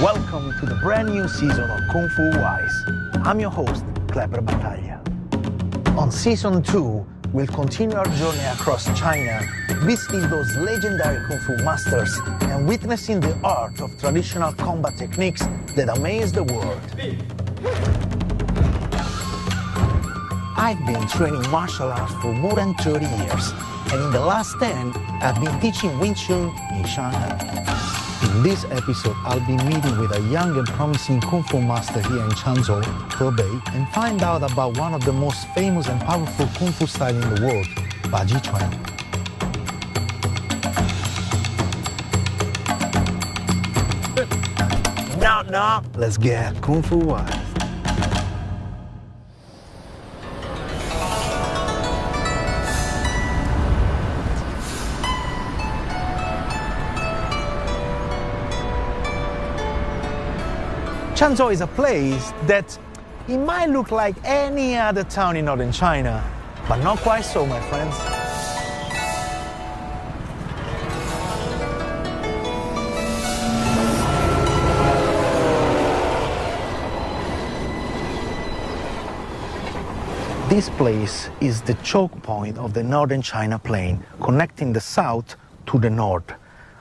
Welcome to the brand new season of Kung Fu Wise. I'm your host, Kleber Battaglia. On Season 2, we'll continue our journey across China, visiting those legendary Kung Fu masters and witnessing the art of traditional combat techniques that amaze the world. I've been training martial arts for more than 30 years, and in the last 10, I've been teaching Wing Chun in Shanghai. In this episode, I'll be meeting with a young and promising Kung Fu master here in Changzhou, Hebei, and find out about one of the most famous and powerful Kung Fu style in the world, Baji Chuan. No, let's get Kung Fu Wise. Changzhou is a place that it might look like any other town in northern China, but not quite so, my friends. This place is the choke point of the northern China plain, connecting the south to the north.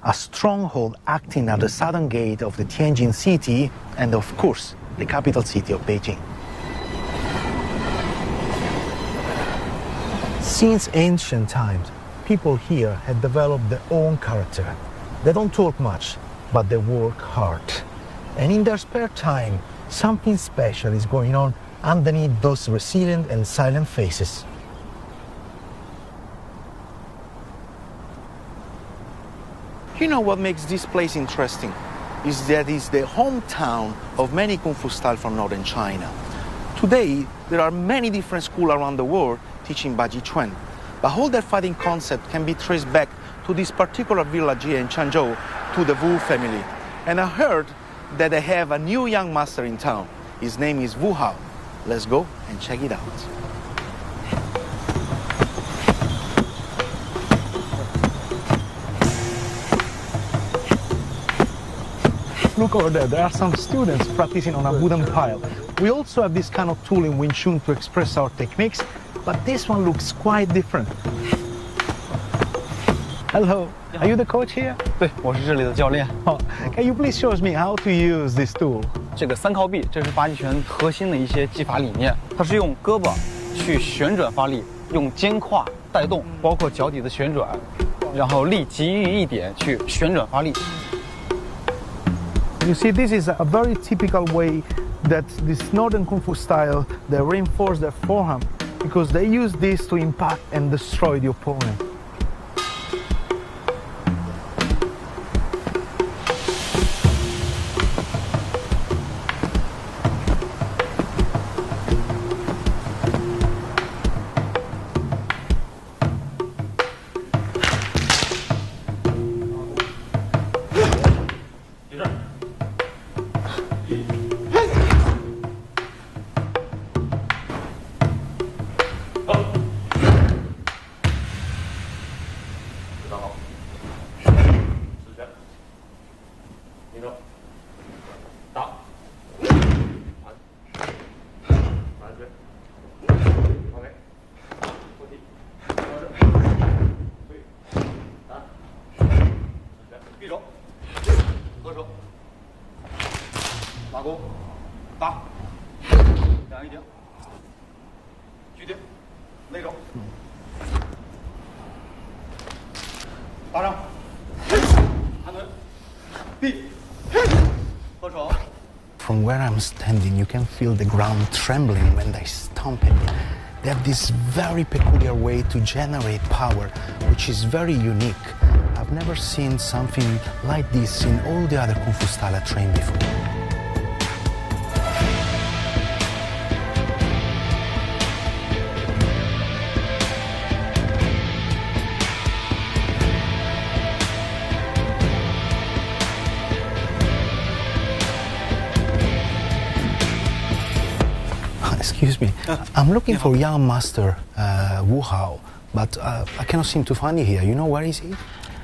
A stronghold acting at the southern gate of the Tianjin city and, of course, the capital city of Beijing. Since ancient times, people here had developed their own character. They don't talk much, but they work hard. And in their spare time, something special is going on underneath those resilient and silent faces. You know what makes this place interesting is that it's the hometown of many Kung Fu styles from northern China. Today, there are many different schools around the world teaching Baji Chuan, but all that fighting concept can be traced back to this particular village here in Changzhou, to the Wu family. And I heard that they have a new young master in town. His name is Wu Hao. Let's go and check it out. Look over there are some students practicing on a wooden pile. We also have this kind of tool in Wing Chun to express our techniques, but this one looks quite different. Hello, are you the coach here? 对，我是这里的教练。 Oh, can you please show me how to use this tool? 这个三靠臂，这是八极拳核心的一些技法理念。它是用胳膊去旋转发力，用肩胯带动，包括脚底的旋转，然后力集于一点去旋转发力。 You see, this is a very typical way that this northern Kung Fu style, they reinforce their forehand because they use this to impact and destroy the opponent. From where I'm standing, you can feel the ground trembling when they stomp it. They have this very peculiar way to generate power, which is very unique. I've never seen something like this in all the other Kung Fu style I trained before. Excuse me, I'm looking for young master Wu Hao, but I cannot seem to find you here. You know where is he?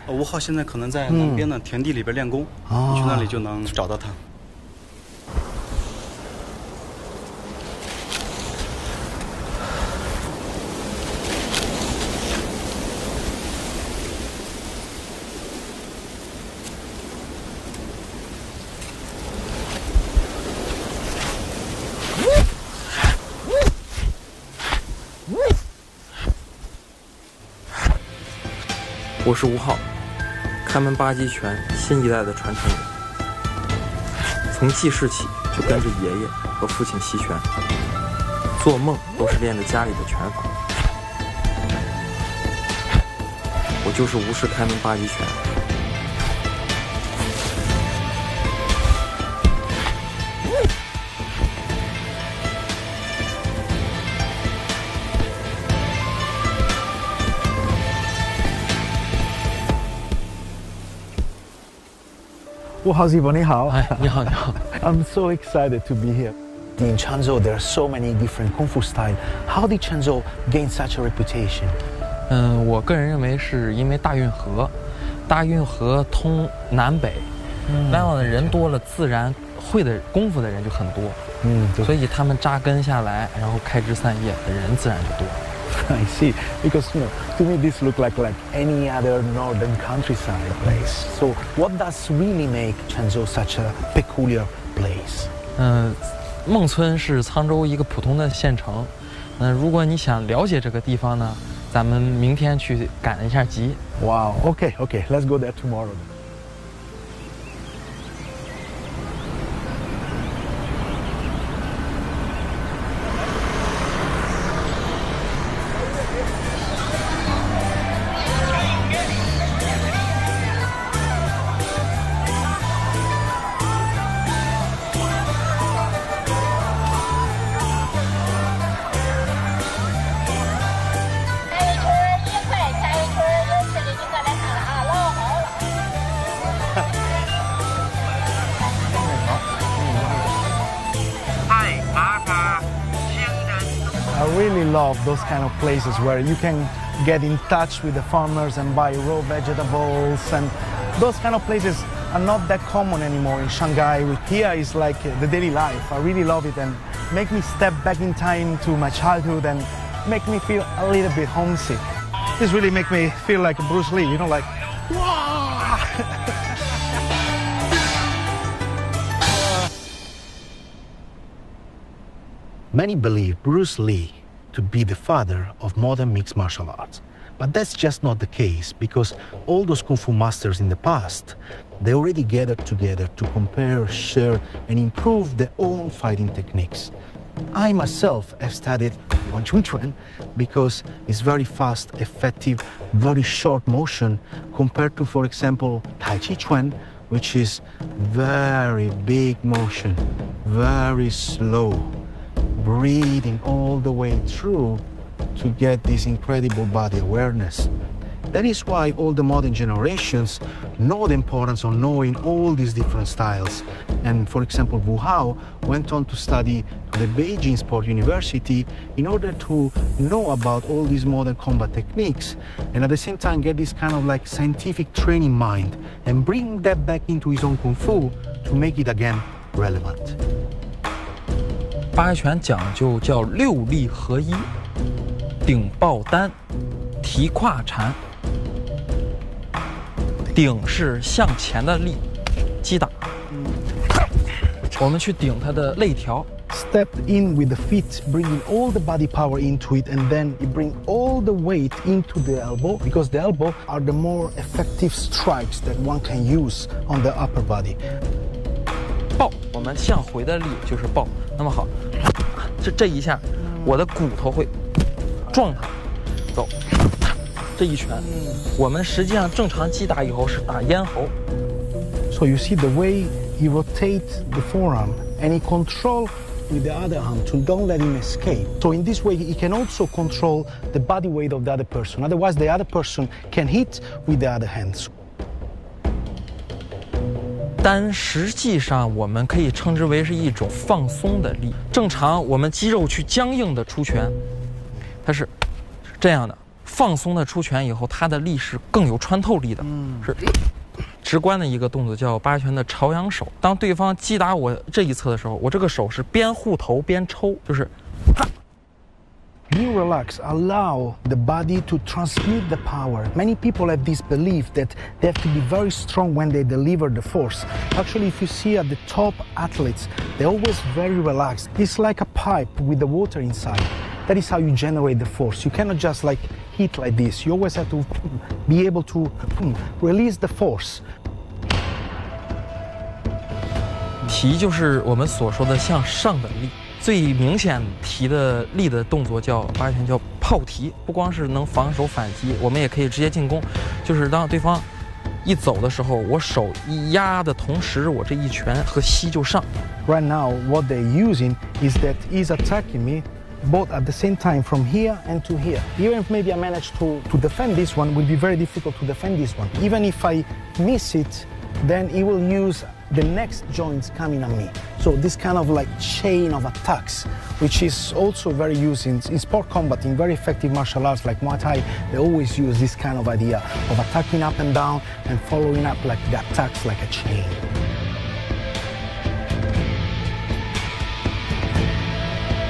吴浩现在可能在南边的田地里边练功，你去那里就能找到他。我是吴昊，开门八极拳新一代的传承人。从记事起就跟着爷爷和父亲习拳，做梦都是练着家里的拳法。我就是吴氏开门八极拳。How's你好。哎，你好，你好。I'm so excited to be here. In Changzhou, there are so many different kung fu styles. How did Changzhou gain such a reputation? 我个人认为是因为大运河，大运河通南北，来往的人多了，自然会的功夫的人就很多。所以他们扎根下来，然后开枝散叶的人自然就多。I see, because to me this looks like any other northern countryside place. So what does really make Changzhou such a peculiar place? 孟村是沧州一个普通的县城。如果你想了解这个地方呢，咱们明天去赶一下集。Wow. Okay. Let's go there tomorrow. I really love those kind of places where you can get in touch with the farmers and buy raw vegetables, and those kind of places are not that common anymore in Shanghai. Here is like the daily life. I really love it and make me step back in time to my childhood and make me feel a little bit homesick. This really make me feel like Bruce Lee, like, wow! Many believe Bruce Lee to be the father of modern mixed martial arts. But that's just not the case, because all those Kung Fu masters in the past, they already gathered together to compare, share, and improve their own fighting techniques. I myself have studied Wing Chun because it's very fast, effective, very short motion compared to, for example, Tai Chi Chuan, which is very big motion, very slow, breathing all the way through to get this incredible body awareness. That is why all the modern generations know the importance of knowing all these different styles. And for example, Wu Hao went on to study at the Beijing Sport University in order to know about all these modern combat techniques and at the same time get this kind of like scientific training mind and bring that back into his own Kung Fu to make it again relevant. 八极拳讲究叫六力合一，顶抱单，提胯缠。顶是向前的力，击打。我们去顶它的肋条。Step in with the feet, bringing all the body power into it, and then you bring all the weight into the elbow, because the elbow are the more effective strikes that one can use on the upper body. 抱，我们向回的力就是抱。那么好，这一下，我的骨头会撞它，走。这一拳，我们实际上正常击打以后是打咽喉。So you see the way he rotate the forearm and he control with the other arm to don't let him escape. So in this way he can also control the body weight of the other person. Otherwise the other person can hit with the other hands. 单实际上我们可以称之为是一种放松的力。正常我们肌肉去僵硬的出拳，它是这样的。放松的出拳以后，它的力是更有穿透力的，是直观的一个动作，叫八极拳的朝阳手。当对方击打我这一侧的时候，我这个手是边护头边抽，就是。Being relaxed allow the body to transmit the power. Many people have this belief that they have to be very strong when they deliver the force. Actually, if you see at the top athletes, they're always very relaxed. It's like a pipe with the water inside. That is how you generate the force. You cannot just like hit like this. You always have to be able to release the force. 提就是我们所说的向上的力，最明显提的力的动作叫八极拳叫炮提，不光是能防守反击，我们也可以直接进攻。就是当对方一走的时候，我手一压的同时，我这一拳和膝就上。Right now, what they're using is that he's attacking me both at the same time from here and to here. Even if maybe I manage to defend this one, it will be very difficult to defend this one. Even if I miss it, then he will use the next joints coming at me. So this kind of like chain of attacks, which is also very used in sport combat, in very effective martial arts like Muay Thai. They always use this kind of idea of attacking up and down and following up like the attacks like a chain.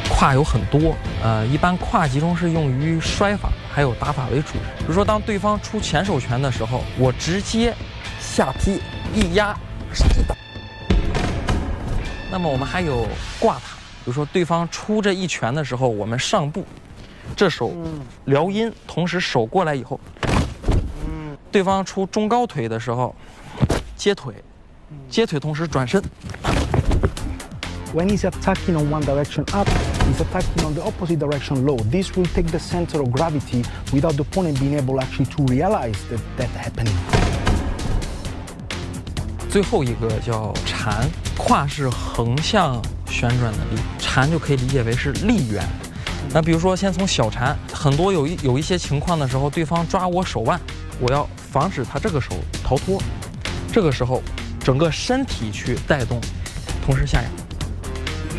胯有很多，一般胯集中是用于摔法还有打法为主。比如说，当对方出前手拳的时候，我直接下踢一压一打。那么我们还有挂塔，比如说对方出这一拳的时候，我们上步，这手撩阴，同时手过来以后，对方出中高腿的时候，接腿，接腿同时转身。When he's attacking on one direction up, he's attacking on the opposite direction low. This will take the center of gravity without the opponent being able actually to realize that happening. 最后一个叫缠，胯是横向旋转的力，缠就可以理解为是力源。那比如说，先从小缠，很多有一些情况的时候，对方抓我手腕，我要防止他这个手逃脱，这个时候整个身体去带动，同时下压。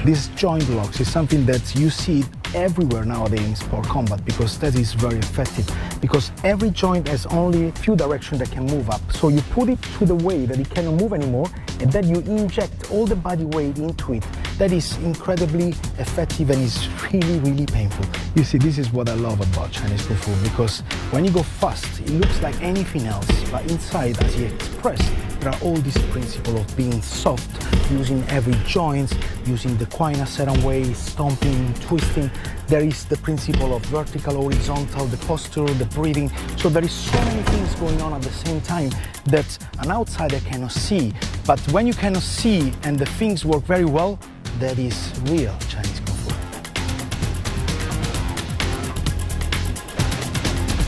This joint locks is something that you see everywhere nowadays in sport combat because that is very effective. Because every joint has only a few directions that can move up. So you put it to the way that it cannot move anymore, and then you inject all the body weight into it. That is incredibly effective and is really, really painful. You see, this is what I love about Chinese Kung Fu because when you go fast, it looks like anything else, but inside, as you express, there are all these principles of being soft, using every joint, using the quine a certain way, stomping, twisting. There is the principle of vertical, horizontal, the posture, the breathing. So there is so many things going on at the same time that an outsider cannot see. But when you cannot see and the things work very well, that is real Chinese Kung Fu.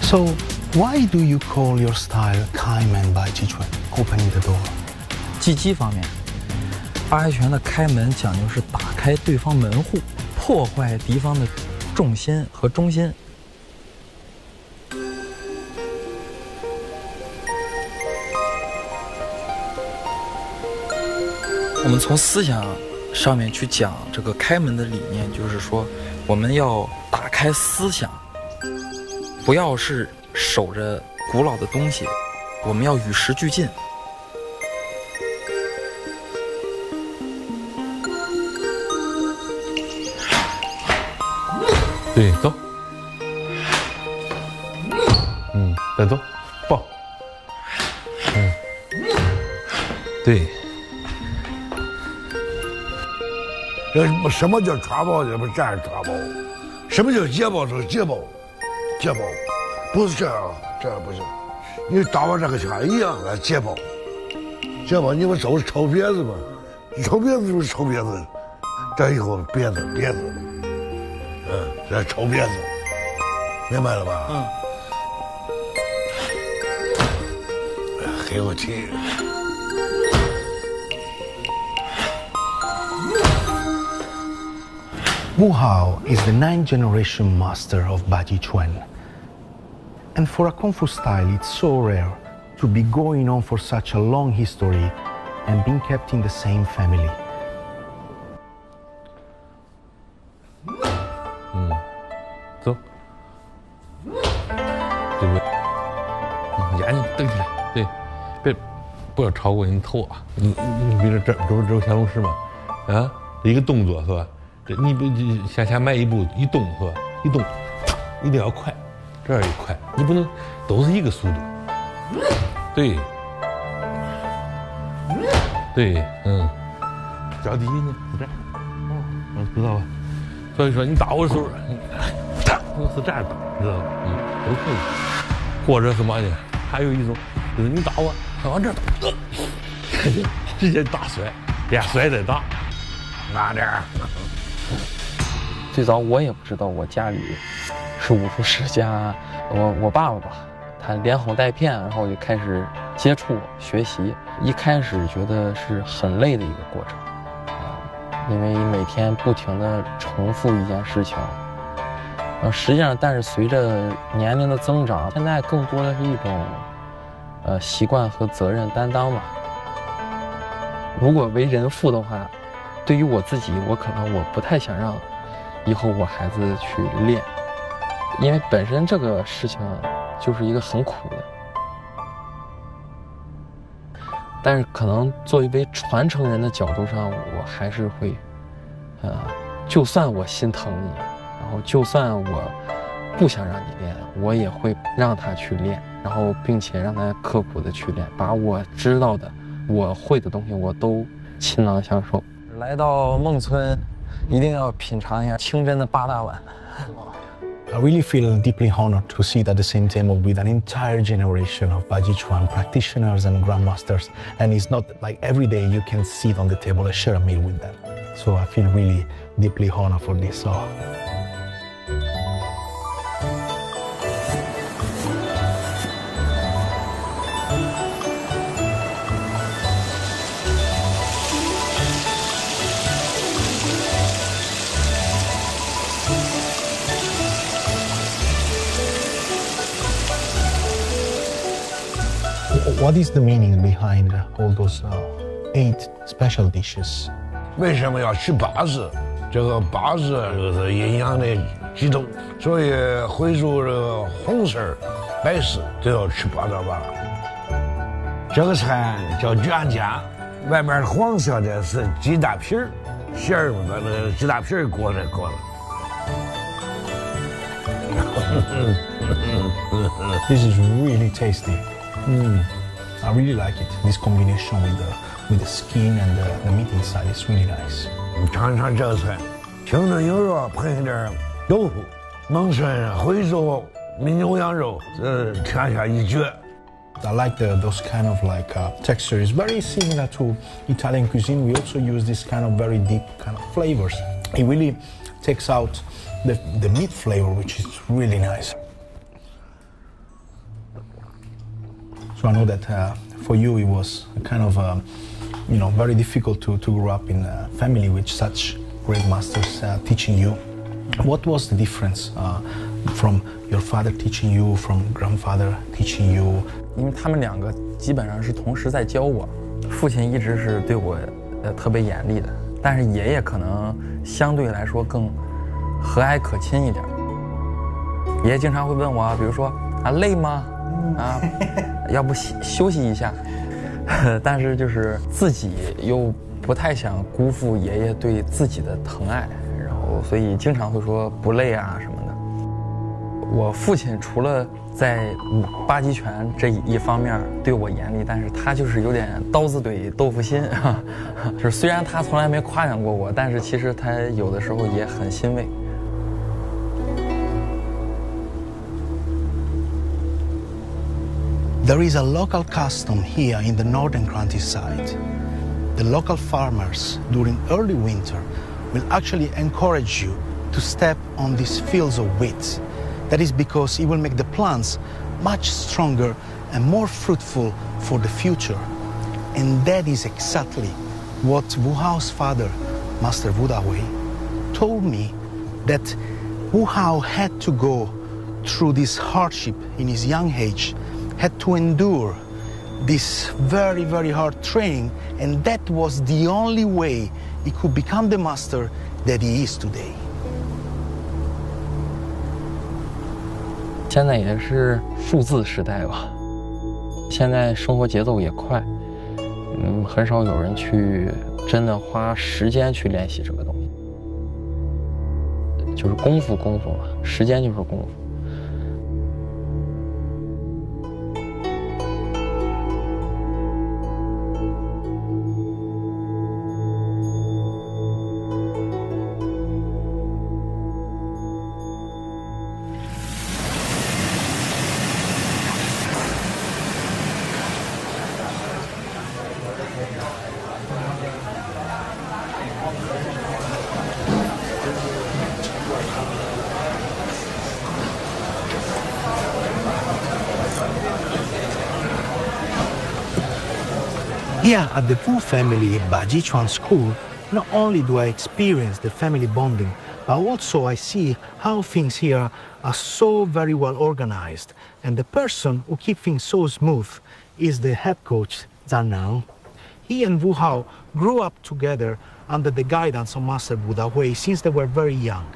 So why do you call your style Kaimen by Jichuan, opening the door? 技击方面，八极拳的开门讲究是打开对方门户，破坏敌方的重心和中心。我们从思想上面去讲这个开门的理念，就是说我们要打开思想，不要是守着古老的东西，我们要与时俱进。对，走。再走，抱。对。什么叫抓包？这不站着抓包？什么叫接包？是接包，接包，不是这样，这样不行。你打完这个拳一样来接包，接包。你们手是抽别子嘛？抽别子就是抽别子，这以后别子，这抽别子，明白了吧？很有气。Wu Hao is the 9th generation master of Baji Chuan. And for a Kung Fu style, it's so rare to be going on for such a long history and being kept in the same family. 走。对不对？眼睛瞪起来，对，别不要超过你的头啊！你比如这不是降龙石吗？啊，一个动作是吧？这你不向前迈一步，一动是吧？一动，一定要快，这样也快，你不能都是一个速度。对，对，脚底呢？这样，知道吧？所以说你打我的时候，是这样打，知道吧？都可以。或者什么呢？还有一种就是你打我，往这打，直接大摔，别摔得大，慢点儿。最早我也不知道我家里是武术世家，我爸爸吧，他连哄带骗，然后就开始接触学习。一开始觉得是很累的一个过程，因为每天不停地重复一件事情。实际上，但是随着年龄的增长，现在更多的是一种习惯和责任担当吧。如果为人父的话，对于我自己，我不太想让以后我孩子去练，因为本身这个事情就是一个很苦的。但是可能作为传承人的角度上，我还是会，就算我心疼你，然后就算我不想让你练，我也会让他去练，然后并且让他刻苦的去练，把我知道的、我会的东西我都倾囊相授。来到孟村，一定要品尝一下清真的八大碗。I really feel deeply honored to sit at the same table with an entire generation of Bajichuan practitioners and grandmasters. And it's not like every day you can sit on the table and share a meal with them. So I feel really deeply honored for this. What is the meaning behind all those 8 special dishes? 为什么要吃八字？这个八字就是阴阳的集中，所以回族这个红事白事都要吃八大碗。这个菜叫卷夹，外面黄色的是鸡大皮儿，馅儿把那个鸡大皮儿裹着。This is really tasty. I really like it. This combination with the skin and the meat inside is really nice. 你尝一尝这个菜，清炖牛肉配一点豆腐，蒙村回族焖牛羊肉，天下一绝。I like those kind of texture. It's very similar to Italian cuisine. We also use this kind of very deep kind of flavors. It really takes out the meat flavor, which is really nice. So I know that for you it was a kind of, very difficult to grow up in a family with such great masters teaching you. What was the difference from your father teaching you, from grandfather teaching you? 因为他们两个基本上是同时在教我，父亲一直是对我特别严厉的，但是爷爷可能相对来说更和蔼可亲一点。爷爷经常会问我，比如说累吗？要不休息一下？但是就是自己又不太想辜负爷爷对自己的疼爱，然后所以经常会说不累啊什么的。我父亲除了在八极拳这一方面对我严厉，但是他就是有点刀子怼豆腐心，就是虽然他从来没夸奖过我，但是其实他有的时候也很欣慰。There is a local custom here in the northern countryside. The local farmers during early winter will actually encourage you to step on these fields of wheat. That is because it will make the plants much stronger and more fruitful for the future. And that is exactly what Wu Hao's father, Master Wu Dawei, told me, that Wu Hao had to go through this hardship in his young age, had to endure this very, very hard training, and that was the only way he could become the master that he is today. 现在也是数字时代吧，现在生活节奏也快，很少有人去真的花时间去练习这个东西，就是功夫嘛，时间就是功夫。Here at the Wu family Bajichuan school, not only do I experience the family bonding, but also I see how things here are so very well organized. And the person who keeps things so smooth is the head coach, Zhang Nang. He and Wu Hao grew up together under the guidance of Master Buddha Hui since they were very young.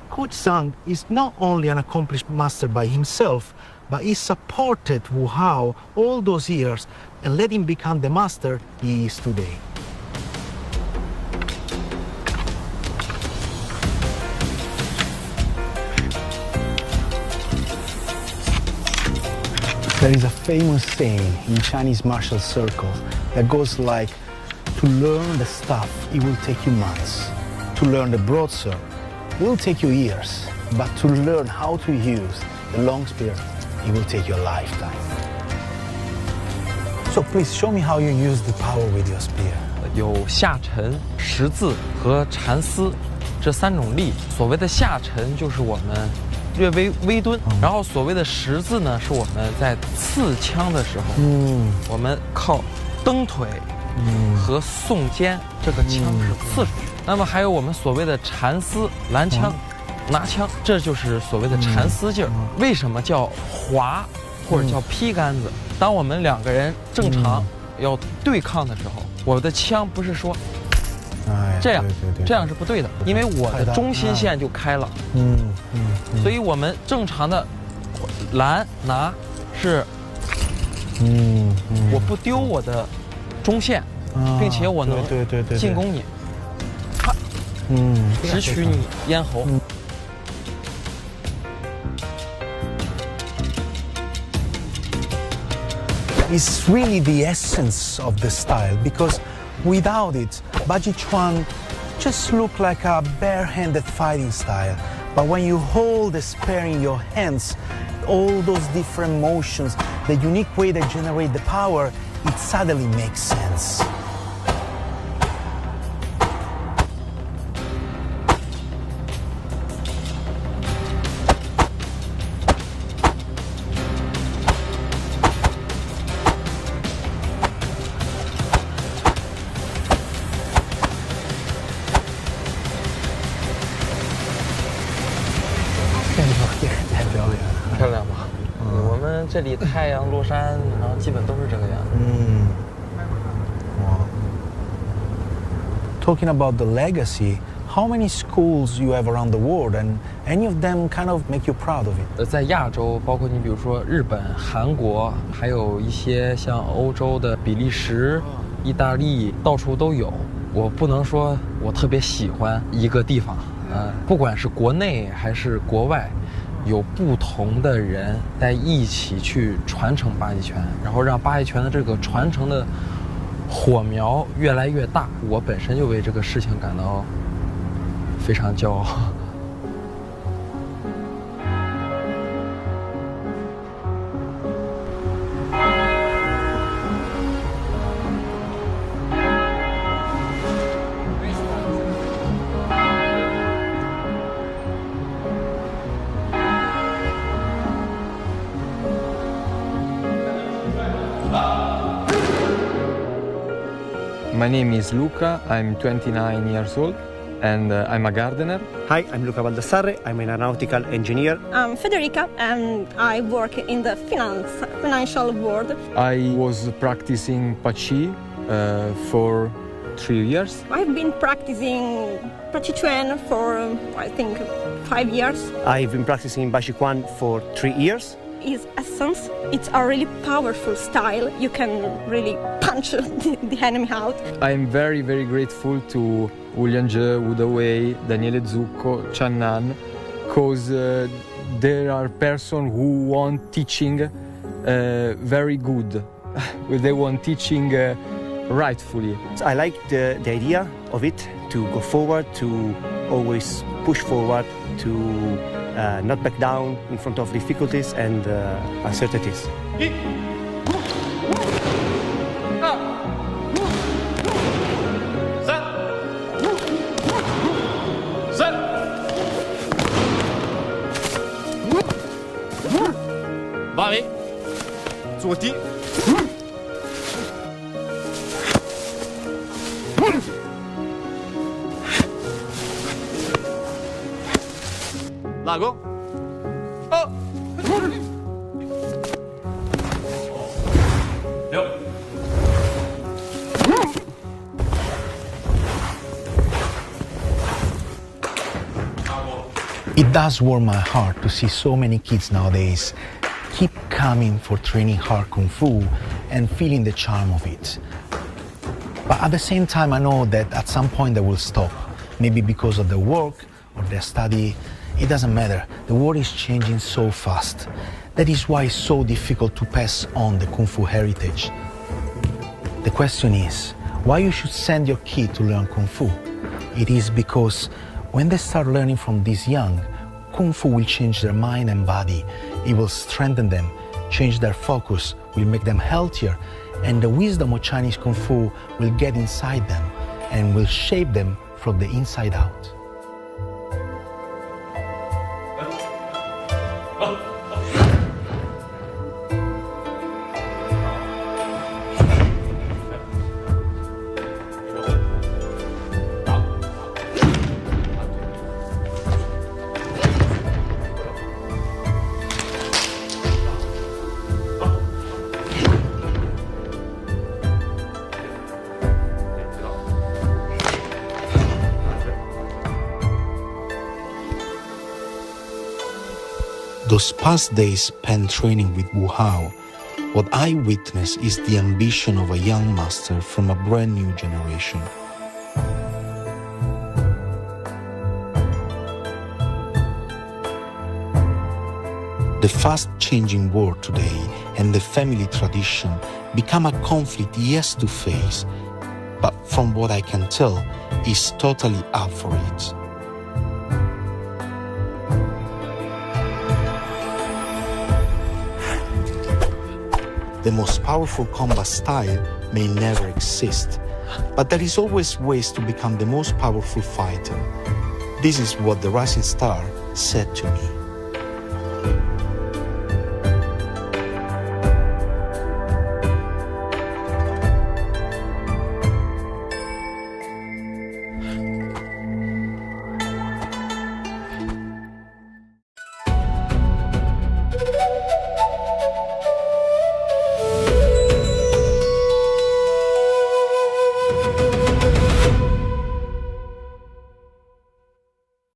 Coach Zhang is not only an accomplished master by himself, but he supported Wu Hao all those years and let him become the master he is today. There is a famous saying in Chinese martial circles that goes like, to learn the stuff, it will take you months. To learn the broadsword, it will take you years. But to learn how to use the long spear, it will take you a lifetime. So please show me how you use the power with your spear. 有下沉、十字和缠丝这3种力。所谓的下沉就是我们略微微蹲，然后所谓的十字呢，是我们在刺枪的时候，我们靠蹬腿和送肩，这个枪是刺出去。那么还有我们所谓的缠丝拦枪。拿枪，这就是所谓的缠丝劲儿。为什么叫滑或者叫劈杆子？当我们2个人正常要对抗的时候，我的枪不是说这样，这样是不对的，因为我的中心线就开了。所以我们正常的拦拿是，我不丢我的中线，并且我能进攻你，直取你咽喉。It's really the essence of the style, because without it, Bajichuan just look like a bare-handed fighting style. But when you hold the spear in your hands, all those different motions, the unique way they generate the power, it suddenly makes sense.这里太阳落山，然后基本都是这个样子。Wow. Talking about the legacy, how many schools you have around the world, and any of them kind of make you proud of it? 在亚洲，包括你比如说日本、韩国，还有一些像欧洲的比利时、意大利，到处都有。我不能说我特别喜欢一个地方，不管是国内还是国外。有不同的人在一起去传承八极拳，然后让八极拳的这个传承的火苗越来越大。我本身就为这个事情感到非常骄傲。My name is Luca, I'm 29 years old, and I'm a gardener. Hi, I'm Luca Baldassarre, I'm an aeronautical engineer. I'm Federica, and I work in the financial world. I was practicing Pachi for 3 years. I've been practicing Bajichuan for, I think, 5 years. I've been practicing Bajichuan for 3 years. Its essence, it's a really powerful style. You can really punch the enemy out. I'm very, very grateful to Wu Lianzhe, Wu Dawei, Daniele Zucco, Chan Nan, because there are persons who want teaching very good. They want teaching rightfully. I like the idea of it, to go forward, to always push forward, to not back down in front of difficulties and uncertainties. 拉钩。哦。六。 It does warm my heart to see so many kids nowadays keep coming for training hard Kung Fu and feeling the charm of it. But at the same time, I know that at some point they will stop, maybe because of their work or their study. It doesn't matter. The world is changing so fast. That is why it's so difficult to pass on the Kung Fu heritage. The question is, why you should send your kid to learn Kung Fu? It is because when they start learning from this young, Kung Fu will change their mind and body. It will strengthen them, change their focus, will make them healthier, and the wisdom of Chinese Kung Fu will get inside them and will shape them from the inside out. Those past days spent training with Wu Hao, what I witness is the ambition of a young master from a brand new generation. The fast-changing world today and the family tradition become a conflict he has to face, but from what I can tell, he's totally up for it. The most powerful combat style may never exist, but there is always ways to become the most powerful fighter. This is what the rising star said to me.